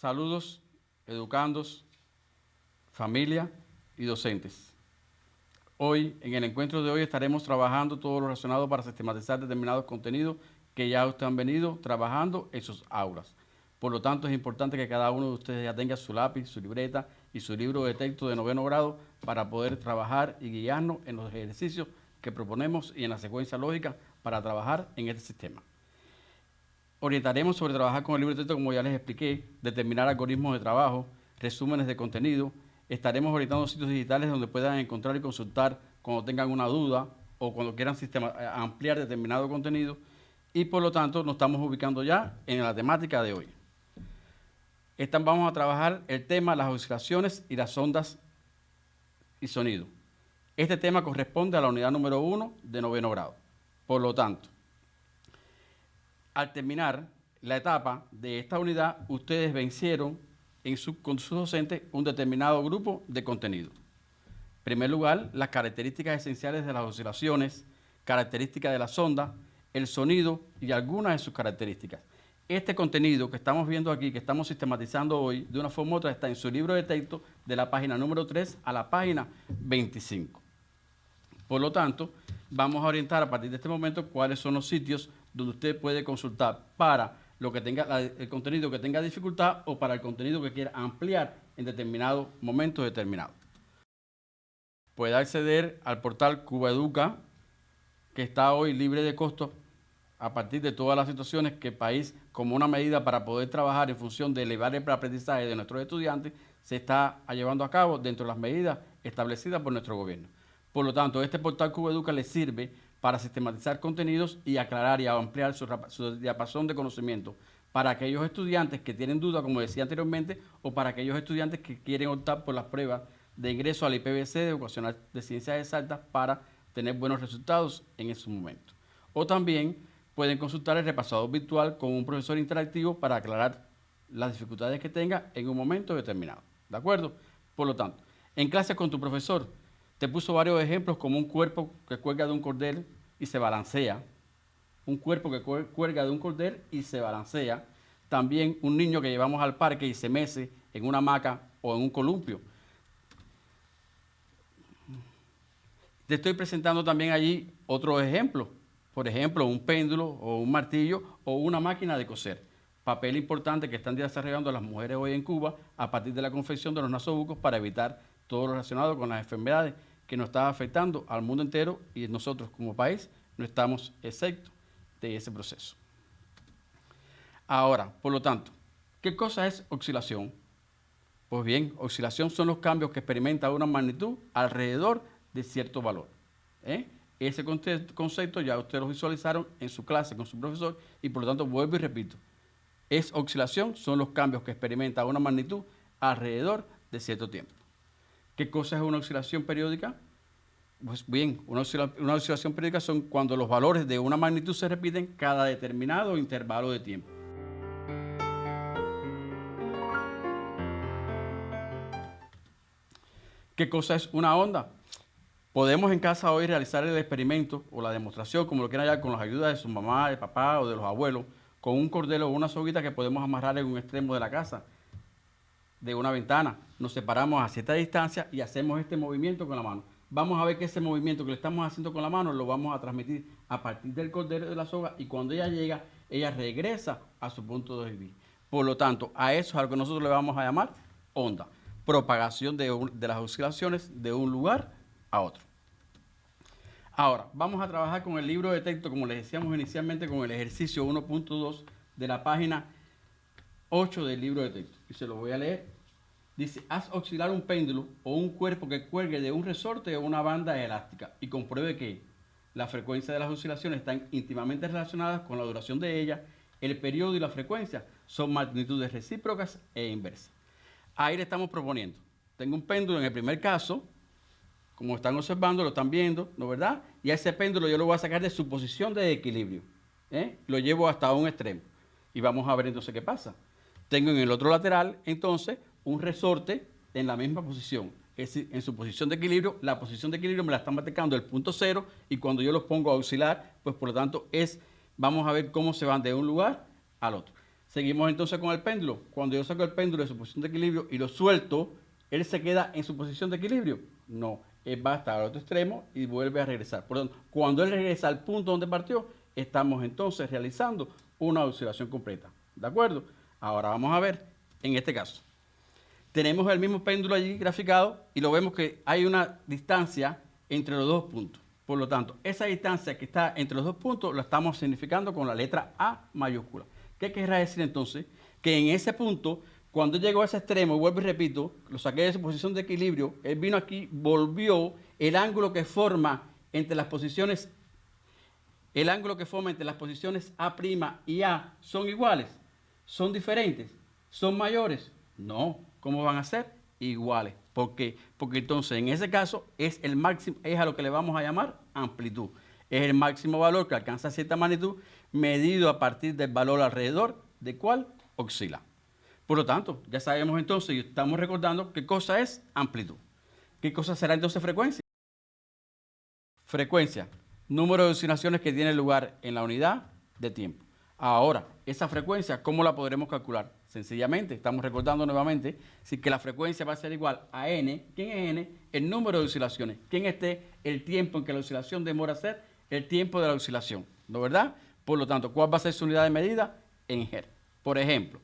Saludos, educandos, familia y docentes. Hoy, en el encuentro de hoy, estaremos trabajando todo lo relacionado para sistematizar determinados contenidos que ya ustedes han venido trabajando en sus aulas. Por lo tanto, es importante que cada uno de ustedes ya tenga su lápiz, su libreta y su libro de texto de 9º grado para poder trabajar y guiarnos en los ejercicios que proponemos y en la secuencia lógica para trabajar en este sistema. Orientaremos sobre trabajar con el libro de texto, como ya les expliqué, determinar algoritmos de trabajo, resúmenes de contenido. Estaremos orientando sitios digitales donde puedan encontrar y consultar cuando tengan una duda o cuando quieran ampliar determinado contenido. Y por lo tanto nos estamos ubicando ya en la temática de hoy. Vamos a trabajar el tema las oscilaciones y las ondas y sonido. Este tema corresponde a la unidad número 1 de 9º grado. Por lo tanto, al terminar la etapa de esta unidad, ustedes vencieron con sus docentes un determinado grupo de contenido. En primer lugar, las características esenciales de las oscilaciones, características de las ondas, el sonido y algunas de sus características. Este contenido que estamos viendo aquí, que estamos sistematizando hoy, de una forma u otra, está en su libro de texto de la página número 3 a la página 25. Por lo tanto, vamos a orientar a partir de este momento cuáles son los sitios donde usted puede consultar para lo que tenga el contenido que tenga dificultad o para el contenido que quiera ampliar en determinado momento determinado. Puede acceder al portal Cuba Educa, que está hoy libre de costo a partir de todas las situaciones que el país, como una medida para poder trabajar en función de elevar el aprendizaje de nuestros estudiantes, se está llevando a cabo dentro de las medidas establecidas por nuestro gobierno. Por lo tanto, este portal Cuba Educa le sirve para sistematizar contenidos y aclarar y ampliar su diapasón de conocimiento para aquellos estudiantes que tienen dudas, como decía anteriormente, o para aquellos estudiantes que quieren optar por las pruebas de ingreso al IPBC de Vocacional de Ciencias Exactas para tener buenos resultados en ese momento. O también pueden consultar el repasador virtual con un profesor interactivo para aclarar las dificultades que tenga en un momento determinado. ¿De acuerdo? Por lo tanto, en clase con tu profesor, te puso varios ejemplos como un cuerpo que cuelga de un cordel y se balancea. Un cuerpo que cuelga de un cordel y se balancea. También un niño que llevamos al parque y se mece en una hamaca o en un columpio. Te estoy presentando también allí otros ejemplos. Por ejemplo, un péndulo o un martillo o una máquina de coser. Papel importante que están desarrollando las mujeres hoy en Cuba a partir de la confección de los nasobucos para evitar todo lo relacionado con las enfermedades que nos está afectando al mundo entero y nosotros como país no estamos exentos de ese proceso. Ahora, por lo tanto, ¿qué cosa es oscilación? Pues bien, oscilación son los cambios que experimenta una magnitud alrededor de cierto valor. Ese concepto ya ustedes lo visualizaron en su clase con su profesor y por lo tanto vuelvo y repito. Oscilación son los cambios que experimenta una magnitud alrededor de cierto tiempo. ¿Qué cosa es una oscilación periódica? Pues bien, una oscilación periódica son cuando los valores de una magnitud se repiten cada determinado intervalo de tiempo. ¿Qué cosa es una onda? Podemos en casa hoy realizar el experimento o la demostración, como lo quieran hallar, con la ayuda de su mamá, de papá o de los abuelos, con un cordel o una soguita que podemos amarrar en un extremo de la casa, de una ventana. Nos separamos a cierta distancia y hacemos este movimiento con la mano. Vamos a ver que ese movimiento que le estamos haciendo con la mano lo vamos a transmitir a partir del cordel de la soga y cuando ella llega, ella regresa a su punto de origen. Por lo tanto, a eso es a lo que nosotros le vamos a llamar onda. Propagación de las oscilaciones de un lugar a otro. Ahora, vamos a trabajar con el libro de texto, como les decíamos inicialmente, con el ejercicio 1.2 de la página 8 del libro de texto. Y se lo voy a leer. Dice, haz oscilar un péndulo o un cuerpo que cuelgue de un resorte o una banda elástica y compruebe que la frecuencia de las oscilaciones están íntimamente relacionadas con la duración de ellas, el periodo y la frecuencia son magnitudes recíprocas e inversas. Ahí le estamos proponiendo. Tengo un péndulo en el primer caso, como están observando, lo están viendo, ¿no verdad? Y a ese péndulo yo lo voy a sacar de su posición de equilibrio. Lo llevo hasta un extremo. Y vamos a ver entonces qué pasa. Tengo en el otro lateral, entonces, un resorte en la misma posición. Es decir, en su posición de equilibrio, la posición de equilibrio me la están marcando el punto cero y cuando yo los pongo a oscilar, pues por lo tanto vamos a ver cómo se van de un lugar al otro. Seguimos entonces con el péndulo. Cuando yo saco el péndulo de su posición de equilibrio y lo suelto, ¿él se queda en su posición de equilibrio? No, él va hasta el otro extremo y vuelve a regresar. Por lo tanto, cuando él regresa al punto donde partió, estamos entonces realizando una oscilación completa. ¿De acuerdo? Ahora vamos a ver, en este caso, tenemos el mismo péndulo allí graficado y lo vemos que hay una distancia entre los dos puntos. Por lo tanto, esa distancia que está entre los dos puntos la estamos significando con la letra A mayúscula. ¿Qué querrá decir entonces? Que en ese punto, cuando llegó a ese extremo, y vuelvo y repito, lo saqué de su posición de equilibrio, él vino aquí, volvió, el ángulo que forma entre las posiciones A' y A son iguales, son diferentes, son mayores. No, ¿cómo van a ser? Iguales. ¿Por qué? Porque entonces en ese caso es el máximo, es a lo que le vamos a llamar amplitud. Es el máximo valor que alcanza cierta magnitud medido a partir del valor alrededor de cuál oscila. Por lo tanto, ya sabemos entonces y estamos recordando qué cosa es amplitud. ¿Qué cosa será entonces frecuencia? Frecuencia, número de oscilaciones que tiene lugar en la unidad de tiempo. Ahora, esa frecuencia, ¿cómo la podremos calcular? Sencillamente, estamos recordando nuevamente, si que la frecuencia va a ser igual a n. ¿Quién es n? El número de oscilaciones. ¿Quién esté el tiempo en que la oscilación demora a ser? El tiempo de la oscilación, ¿no verdad? Por lo tanto, ¿cuál va a ser su unidad de medida? En Hz. Por ejemplo,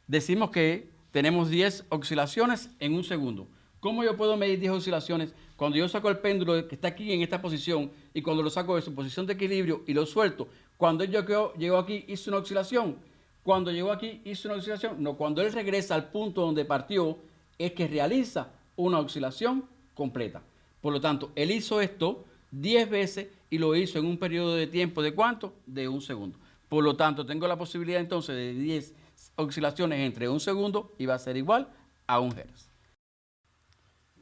decimos que tenemos 10 oscilaciones en un segundo. ¿Cómo yo puedo medir 10 oscilaciones cuando yo saco el péndulo que está aquí en esta posición y cuando lo saco de su posición de equilibrio y lo suelto? Cuando él llegó aquí hizo una oscilación. Cuando llegó aquí hizo una oscilación. No, cuando él regresa al punto donde partió es que realiza una oscilación completa. Por lo tanto, él hizo esto 10 veces y lo hizo en un periodo de tiempo ¿de cuánto? De un segundo. Por lo tanto, tengo la posibilidad entonces de 10 oscilaciones entre un segundo y va a ser igual a 1 Hz.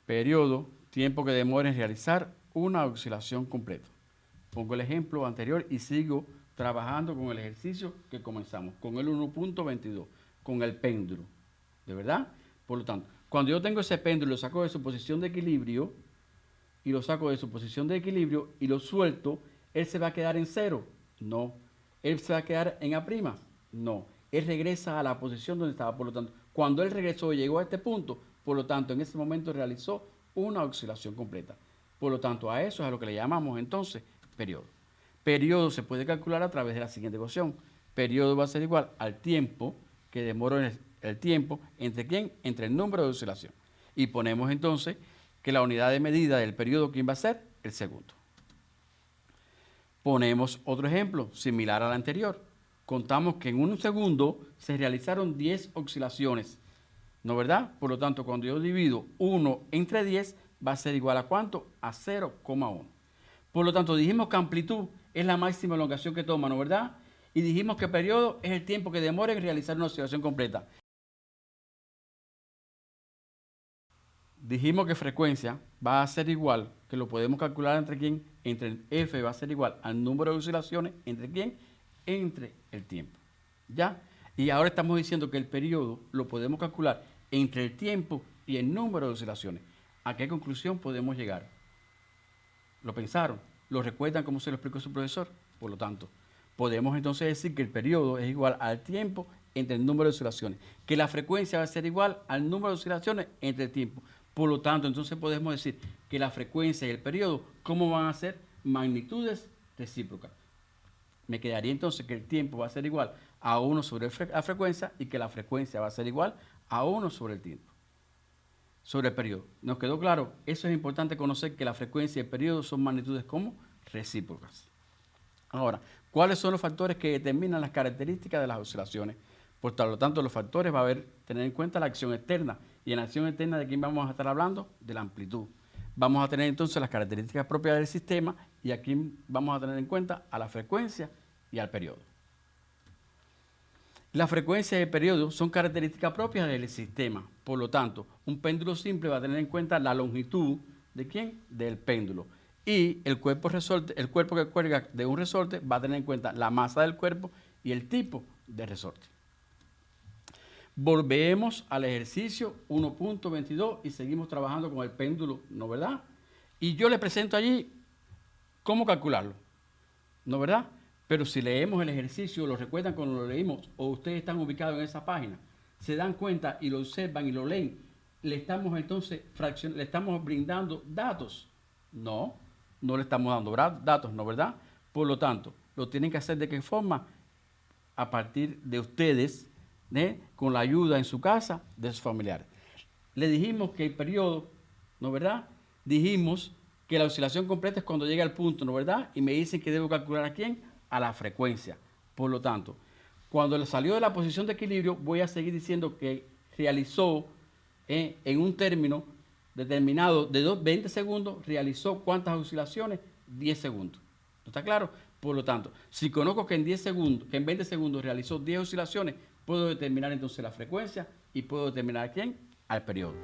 Periodo, tiempo que demora en realizar una oscilación completa. Pongo el ejemplo anterior y sigo trabajando con el ejercicio que comenzamos, con el 1.22, con el péndulo. ¿De verdad? Por lo tanto, cuando yo tengo ese péndulo, lo saco de su posición de equilibrio y lo suelto, ¿él se va a quedar en cero? No. ¿Él se va a quedar en A'? No. Él regresa a la posición donde estaba. Por lo tanto, cuando él regresó y llegó a este punto, por lo tanto, en ese momento realizó una oscilación completa. Por lo tanto, a eso es a lo que le llamamos entonces periodo. Periodo se puede calcular a través de la siguiente ecuación. Periodo va a ser igual al tiempo que demoró el tiempo, ¿entre quién? Entre el número de oscilación. Y ponemos entonces que la unidad de medida del periodo, ¿quién va a ser? El segundo. Ponemos otro ejemplo similar al anterior. Contamos que en un segundo se realizaron 10 oscilaciones, ¿no verdad? Por lo tanto, cuando yo divido 1 entre 10, va a ser igual a ¿cuánto? A 0,1. Por lo tanto, dijimos que amplitud es la máxima elongación que toma, ¿no verdad? Y dijimos que periodo es el tiempo que demora en realizar una oscilación completa. Dijimos que frecuencia va a ser igual, que lo podemos calcular entre quién, entre F va a ser igual al número de oscilaciones, ¿entre quién? Entre el tiempo. ¿Ya? Y ahora estamos diciendo que el periodo lo podemos calcular entre el tiempo y el número de oscilaciones. ¿A qué conclusión podemos llegar? ¿Lo pensaron? ¿Lo recuerdan como se lo explicó su profesor? Por lo tanto, podemos entonces decir que el periodo es igual al tiempo entre el número de oscilaciones, que la frecuencia va a ser igual al número de oscilaciones entre el tiempo. Por lo tanto, entonces podemos decir que la frecuencia y el periodo, ¿cómo van a ser? Magnitudes recíprocas. Me quedaría entonces que el tiempo va a ser igual a 1 sobre la frecuencia y que la frecuencia va a ser igual a 1 sobre el tiempo. Sobre el periodo. ¿Nos quedó claro? Eso es importante conocer que la frecuencia y el periodo son magnitudes como recíprocas. Ahora, ¿cuáles son los factores que determinan las características de las oscilaciones? Por lo tanto, los factores va a tener en cuenta la acción externa. Y en la acción externa, ¿de quién vamos a estar hablando? De la amplitud. Vamos a tener entonces las características propias del sistema y aquí vamos a tener en cuenta a la frecuencia y al periodo. La frecuencia y el periodo son características propias del sistema. Por lo tanto, un péndulo simple va a tener en cuenta la longitud ¿de quién? Del péndulo. Y el cuerpo que cuelga de un resorte va a tener en cuenta la masa del cuerpo y el tipo de resorte. Volvemos al ejercicio 1.22 y seguimos trabajando con el péndulo, ¿no verdad? Y yo le presento allí cómo calcularlo, ¿no verdad? Pero si leemos el ejercicio, lo recuerdan cuando lo leímos, o ustedes están ubicados en esa página, se dan cuenta y lo observan y lo leen, le estamos entonces le estamos brindando datos. No, no le estamos dando datos, ¿no, verdad? Por lo tanto, lo tienen que hacer de qué forma, a partir de ustedes, con la ayuda en su casa de sus familiares. Le dijimos que el periodo, ¿no, verdad? Dijimos que la oscilación completa es cuando llega al punto, ¿no, verdad? Y me dicen que debo calcular a quién, a la frecuencia. Por lo tanto, cuando le salió de la posición de equilibrio, voy a seguir diciendo que realizó en un término determinado de 20 segundos, realizó ¿cuántas oscilaciones? 10 segundos. ¿No está claro? Por lo tanto, si conozco que en 10 segundos, que en 20 segundos realizó 10 oscilaciones, puedo determinar entonces la frecuencia y puedo determinar a quién, al periodo.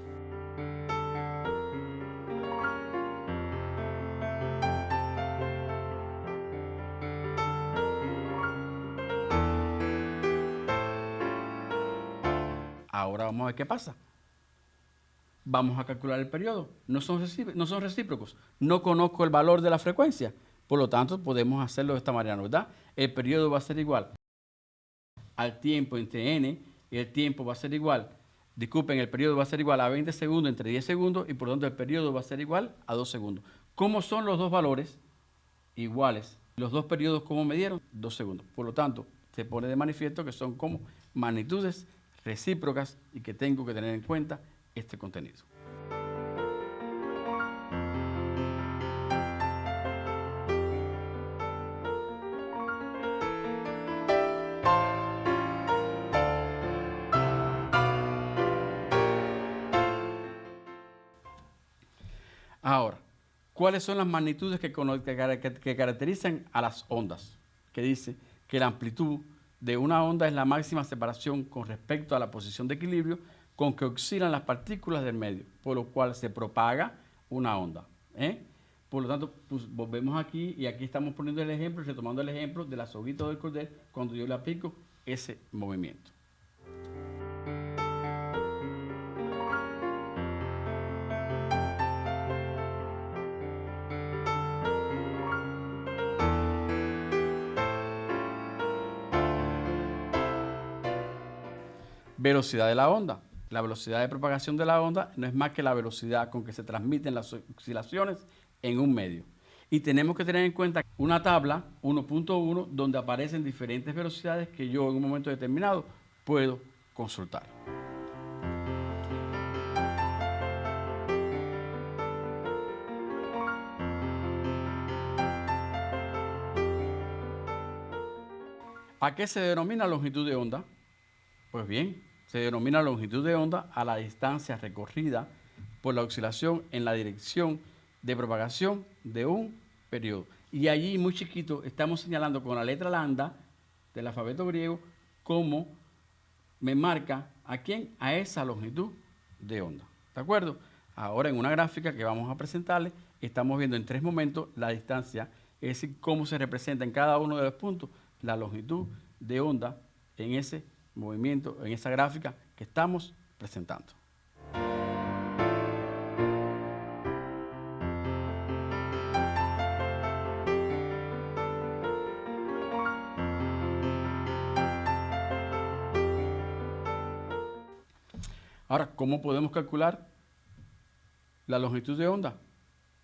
Ahora vamos a ver qué pasa. Vamos a calcular el periodo. No son recíprocos. No conozco el valor de la frecuencia. Por lo tanto, podemos hacerlo de esta manera, ¿no, verdad? El periodo va a ser igual al tiempo entre n, y el tiempo va a ser igual, disculpen, el periodo va a ser igual a 20 segundos entre 10 segundos, y por lo tanto el periodo va a ser igual a 2 segundos. ¿Cómo son los dos valores? Iguales. Los dos periodos, ¿cómo me dieron? 2 segundos. Por lo tanto, se pone de manifiesto que son como magnitudes recíprocas y que tengo que tener en cuenta este contenido. Ahora, ¿cuáles son las magnitudes que caracterizan a las ondas? Que dice que la amplitud de una onda es la máxima separación con respecto a la posición de equilibrio con que oscilan las partículas del medio, por lo cual se propaga una onda. Por lo tanto, pues, volvemos aquí y aquí estamos poniendo el ejemplo, retomando el ejemplo de la soguita del cordel cuando yo le aplico ese movimiento. Velocidad de la onda. La velocidad de propagación de la onda no es más que la velocidad con que se transmiten las oscilaciones en un medio. Y tenemos que tener en cuenta una tabla 1.1 donde aparecen diferentes velocidades que yo en un momento determinado puedo consultar. ¿A qué se denomina longitud de onda? Pues bien, se denomina longitud de onda a la distancia recorrida por la oscilación en la dirección de propagación de un periodo. Y allí, muy chiquito, estamos señalando con la letra lambda del alfabeto griego cómo me marca a quién, a esa longitud de onda. ¿De acuerdo? Ahora en una gráfica que vamos a presentarles, estamos viendo en 3 momentos la distancia, es decir, cómo se representa en cada uno de los puntos la longitud de onda en ese movimiento, en esa gráfica que estamos presentando. Ahora, ¿cómo podemos calcular la longitud de onda?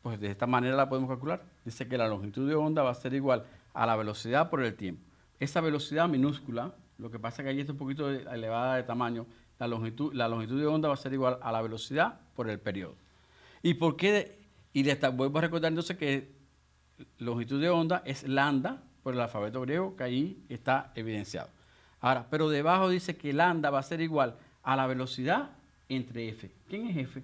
Pues de esta manera la podemos calcular. Dice que la longitud de onda va a ser igual a la velocidad por el tiempo. Esa velocidad minúscula, lo que pasa es que allí está un poquito elevada de tamaño, la longitud de onda va a ser igual a la velocidad por el periodo. ¿Y por qué? Vuelvo a recordar entonces que longitud de onda es lambda por el alfabeto griego, que ahí está evidenciado. Ahora, pero debajo dice que lambda va a ser igual a la velocidad entre f. ¿Quién es f?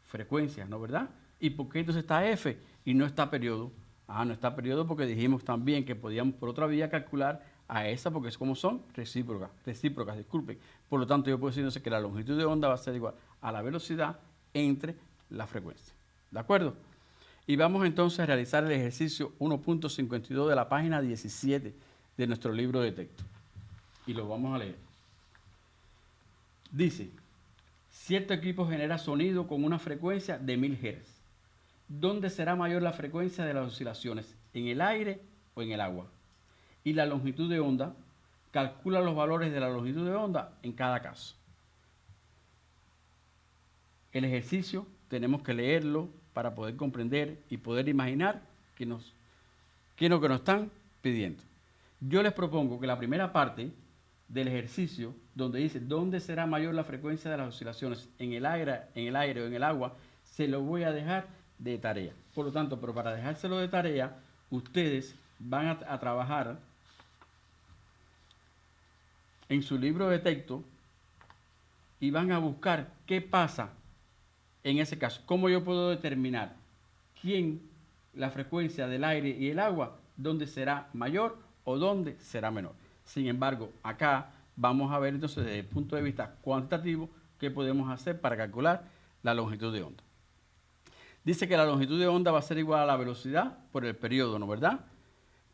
Frecuencia, ¿no, verdad? ¿Y por qué entonces está f y no está periodo? No está periodo porque dijimos también que podíamos por otra vía calcular a esa porque es como son recíprocas, disculpen. Por lo tanto, yo puedo decir entonces que la longitud de onda va a ser igual a la velocidad entre la frecuencia. ¿De acuerdo? Y vamos entonces a realizar el ejercicio 1.52 de la página 17 de nuestro libro de texto. Y lo vamos a leer. Dice, cierto equipo genera sonido con una frecuencia de 1000 Hz. ¿Dónde será mayor la frecuencia de las oscilaciones? ¿En el aire o en el agua? y la longitud de onda, calcula los valores de la longitud de onda en cada caso. El ejercicio tenemos que leerlo para poder comprender y poder imaginar qué es lo que nos están pidiendo. Yo les propongo que la primera parte del ejercicio, donde dice dónde será mayor la frecuencia de las oscilaciones en el aire o en el agua, se lo voy a dejar de tarea. Por lo tanto, pero para dejárselo de tarea, ustedes van a trabajar en su libro de texto y van a buscar qué pasa en ese caso. ¿Cómo yo puedo determinar la frecuencia del aire y el agua, dónde será mayor o dónde será menor? Sin embargo, acá vamos a ver entonces desde el punto de vista cuantitativo qué podemos hacer para calcular la longitud de onda. Dice que la longitud de onda va a ser igual a la velocidad por el periodo, ¿no verdad?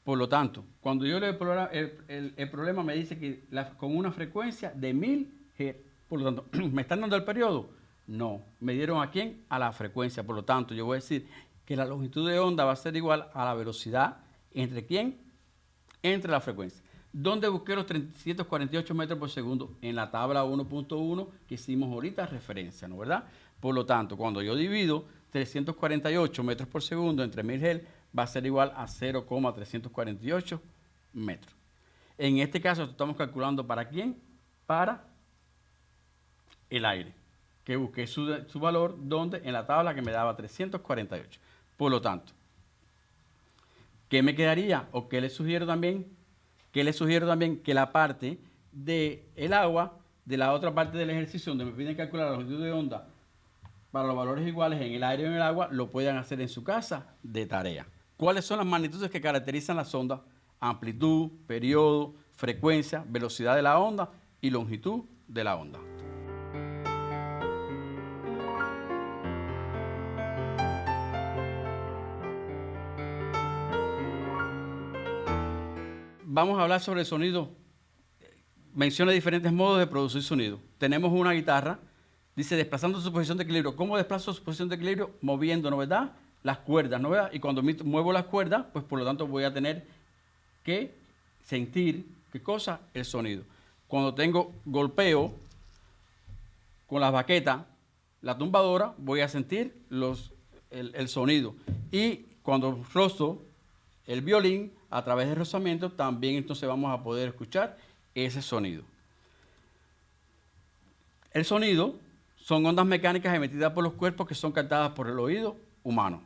Por lo tanto, cuando yo leo el problema me dice que con una frecuencia de 1000 Hz. Por lo tanto, ¿me están dando el periodo? No. ¿Me dieron a quién? A la frecuencia. Por lo tanto, yo voy a decir que la longitud de onda va a ser igual a la velocidad. ¿Entre quién? Entre la frecuencia. ¿Dónde busqué los 348 metros por segundo? En la tabla 1.1 que hicimos ahorita referencia, ¿no verdad? Por lo tanto, cuando yo divido 348 metros por segundo entre 1000 Hz, va a ser igual a 0,348 metros. En este caso estamos calculando ¿para quién? Para el aire, que busqué su valor donde en la tabla que me daba 348. Por lo tanto, ¿qué me quedaría? ¿O qué les sugiero también? Que les sugiero también que la parte del agua, de la otra parte del ejercicio donde me piden calcular la longitud de onda para los valores iguales en el aire y en el agua, lo puedan hacer en su casa de tarea. ¿Cuáles son las magnitudes que caracterizan las ondas? Amplitud, periodo, frecuencia, velocidad de la onda y longitud de la onda. Vamos a hablar sobre el sonido. Menciona diferentes modos de producir sonido. Tenemos una guitarra, dice desplazando su posición de equilibrio. ¿Cómo desplazo su posición de equilibrio? Moviendo, ¿no verdad? Las cuerdas, ¿no verdad? Y cuando muevo las cuerdas, pues por lo tanto voy a tener que sentir, ¿qué cosa? El sonido. Cuando tengo golpeo con las baquetas, la tumbadora, voy a sentir el sonido. Y cuando rozo el violín, a través del rozamiento, también entonces vamos a poder escuchar ese sonido. El sonido son ondas mecánicas emitidas por los cuerpos que son captadas por el oído humano.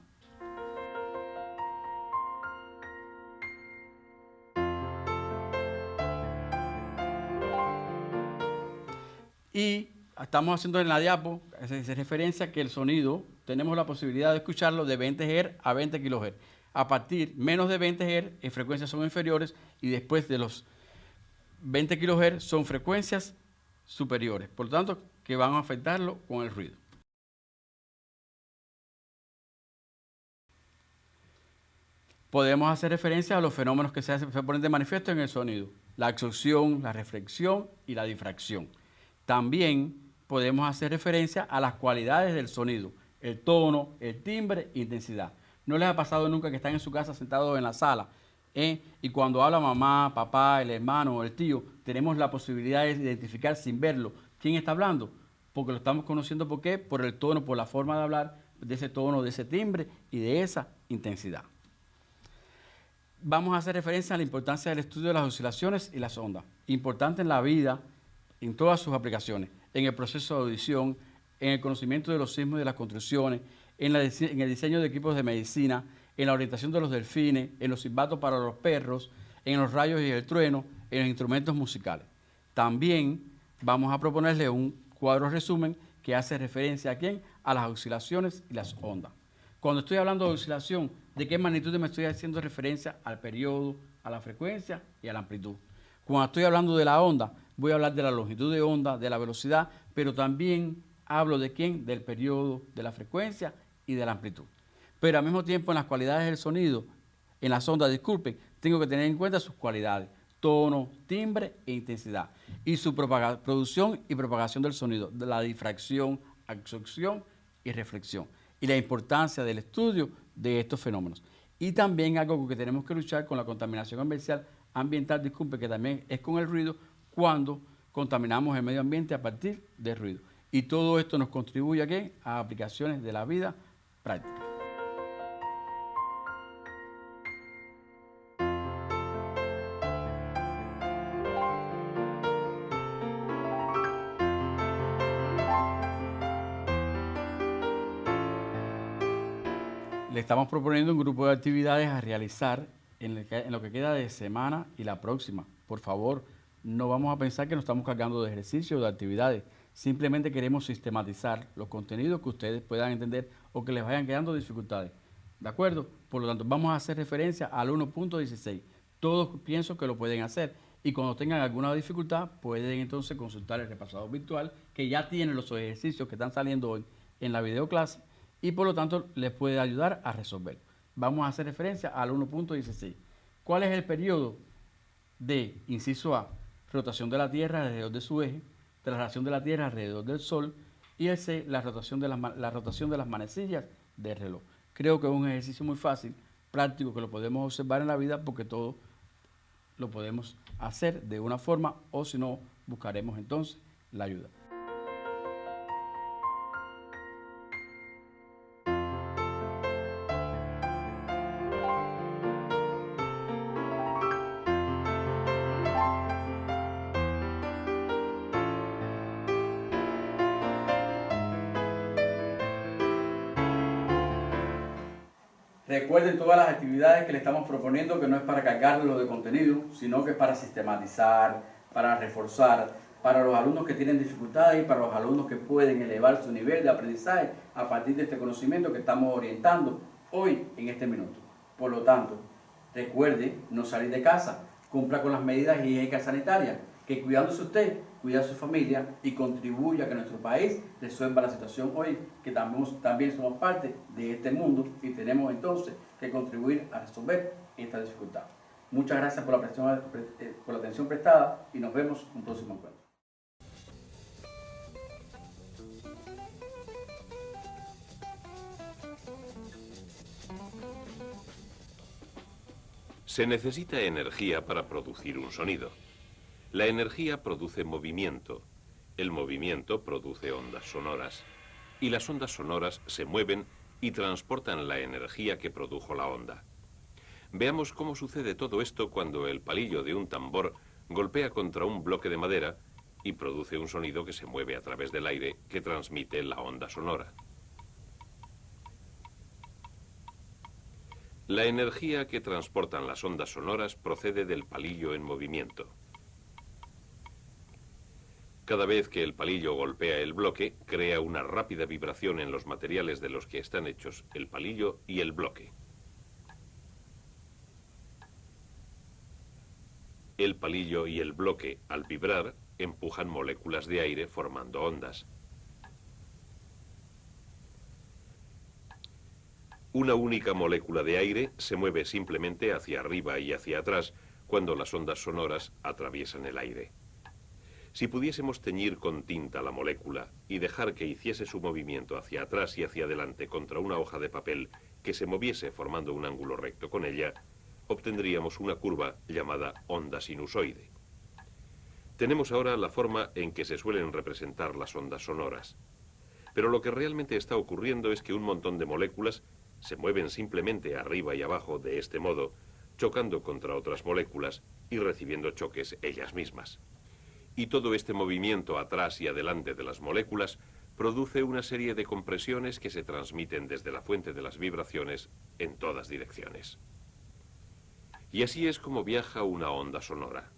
Y estamos haciendo en la diapo, se hace referencia que el sonido, tenemos la posibilidad de escucharlo de 20 Hz a 20 kHz. A partir menos de 20 Hz, en frecuencias son inferiores, y después de los 20 kHz son frecuencias superiores. Por lo tanto, que van a afectarlo con el ruido. Podemos hacer referencia a los fenómenos que se ponen de manifiesto en el sonido: la absorción, la reflexión y la difracción. También podemos hacer referencia a las cualidades del sonido: el tono, el timbre e intensidad. ¿No les ha pasado nunca que están en su casa sentados en la sala y cuando habla mamá, papá, el hermano o el tío, tenemos la posibilidad de identificar sin verlo quién está hablando? Porque lo estamos conociendo, ¿por qué? Por el tono, por la forma de hablar, de ese tono, de ese timbre y de esa intensidad. Vamos a hacer referencia a la importancia del estudio de las oscilaciones y las ondas. Importante en la vida, en todas sus aplicaciones, en el proceso de audición, en el conocimiento de los sismos y de las construcciones, en el diseño de equipos de medicina, en la orientación de los delfines, en los silbatos para los perros, en los rayos y el trueno, en los instrumentos musicales. También vamos a proponerle un cuadro resumen que hace referencia ¿a quién? A las oscilaciones y las ondas. Cuando estoy hablando de oscilación, ¿de qué magnitud me estoy haciendo referencia? Al periodo, a la frecuencia y a la amplitud. Cuando estoy hablando de la onda, voy a hablar de la longitud de onda, de la velocidad, pero también hablo de quién, del periodo, de la frecuencia y de la amplitud. Pero al mismo tiempo en las cualidades del sonido, en las ondas, disculpen, tengo que tener en cuenta sus cualidades: tono, timbre e intensidad. Y su producción y propagación del sonido, de la difracción, absorción y reflexión. Y la importancia del estudio de estos fenómenos. Y también algo que tenemos que luchar con la contaminación ambiental ambiental, disculpe, que también es con el ruido cuando contaminamos el medio ambiente a partir del ruido. Y todo esto nos contribuye ¿a qué? A aplicaciones de la vida práctica. Le estamos proponiendo un grupo de actividades a realizar en lo que queda de semana y la próxima. Por favor, no vamos a pensar que nos estamos cargando de ejercicios o de actividades. Simplemente queremos sistematizar los contenidos que ustedes puedan entender o que les vayan quedando dificultades. ¿De acuerdo? Por lo tanto, vamos a hacer referencia al 1.16. Todos pienso que lo pueden hacer. Y cuando tengan alguna dificultad, pueden entonces consultar el repasador virtual que ya tiene los ejercicios que están saliendo hoy en la videoclase y por lo tanto les puede ayudar a resolver. Vamos a hacer referencia al 1.16. ¿Cuál es el periodo de, inciso A, rotación de la Tierra alrededor de su eje, traslación de la Tierra alrededor del Sol, y el C, la rotación de las manecillas del reloj? Creo que es un ejercicio muy fácil, práctico, que lo podemos observar en la vida porque todo lo podemos hacer de una forma o si no, buscaremos entonces la ayuda. Recuerden todas las actividades que le estamos proponiendo, que no es para cargarlo de contenido, sino que es para sistematizar, para reforzar, para los alumnos que tienen dificultades y para los alumnos que pueden elevar su nivel de aprendizaje a partir de este conocimiento que estamos orientando hoy en este minuto. Por lo tanto, recuerde no salir de casa, cumpla con las medidas higiénicas sanitarias, que cuidándose usted, cuida a su familia y contribuya a que nuestro país resuelva la situación hoy, que también somos parte de este mundo y tenemos entonces que contribuir a resolver esta dificultad. Muchas gracias por la atención prestada y nos vemos en un próximo encuentro. Se necesita energía para producir un sonido. La energía produce movimiento, el movimiento produce ondas sonoras, y las ondas sonoras se mueven y transportan la energía que produjo la onda. Veamos cómo sucede todo esto cuando el palillo de un tambor golpea contra un bloque de madera y produce un sonido que se mueve a través del aire que transmite la onda sonora. La energía que transportan las ondas sonoras procede del palillo en movimiento. Cada vez que el palillo golpea el bloque, crea una rápida vibración en los materiales de los que están hechos el palillo y el bloque. El palillo y el bloque, al vibrar, empujan moléculas de aire formando ondas. Una única molécula de aire se mueve simplemente hacia arriba y hacia atrás cuando las ondas sonoras atraviesan el aire. Si pudiésemos teñir con tinta la molécula y dejar que hiciese su movimiento hacia atrás y hacia adelante contra una hoja de papel que se moviese formando un ángulo recto con ella, obtendríamos una curva llamada onda sinusoide. Tenemos ahora la forma en que se suelen representar las ondas sonoras. Pero lo que realmente está ocurriendo es que un montón de moléculas se mueven simplemente arriba y abajo de este modo, chocando contra otras moléculas y recibiendo choques ellas mismas. Y todo este movimiento atrás y adelante de las moléculas produce una serie de compresiones que se transmiten desde la fuente de las vibraciones en todas direcciones. Y así es como viaja una onda sonora.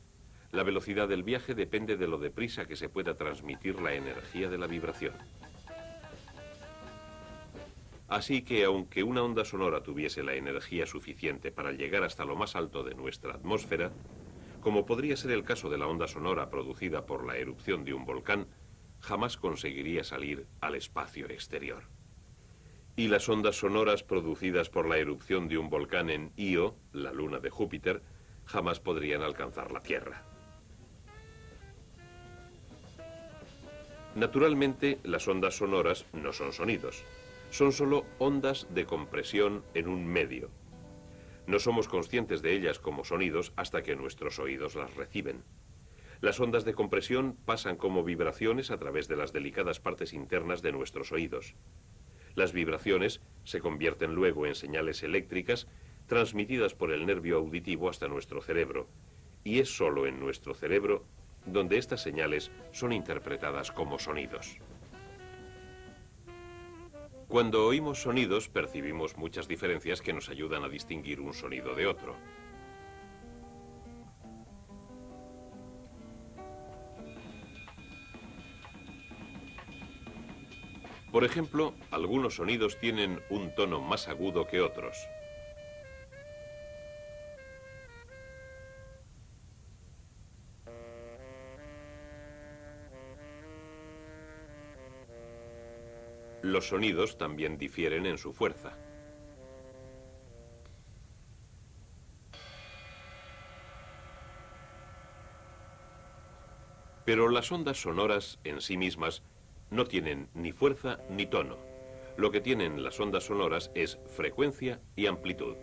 La velocidad del viaje depende de lo deprisa que se pueda transmitir la energía de la vibración. Así que aunque una onda sonora tuviese la energía suficiente para llegar hasta lo más alto de nuestra atmósfera, como podría ser el caso de la onda sonora producida por la erupción de un volcán, jamás conseguiría salir al espacio exterior. Y las ondas sonoras producidas por la erupción de un volcán en Io, la luna de Júpiter, jamás podrían alcanzar la Tierra. Naturalmente, las ondas sonoras no son sonidos, son solo ondas de compresión en un medio. No somos conscientes de ellas como sonidos hasta que nuestros oídos las reciben. Las ondas de compresión pasan como vibraciones a través de las delicadas partes internas de nuestros oídos. Las vibraciones se convierten luego en señales eléctricas transmitidas por el nervio auditivo hasta nuestro cerebro, y es solo en nuestro cerebro donde estas señales son interpretadas como sonidos. Cuando oímos sonidos, percibimos muchas diferencias que nos ayudan a distinguir un sonido de otro. Por ejemplo, algunos sonidos tienen un tono más agudo que otros. Los sonidos también difieren en su fuerza. Pero las ondas sonoras en sí mismas no tienen ni fuerza ni tono. Lo que tienen las ondas sonoras es frecuencia y amplitud.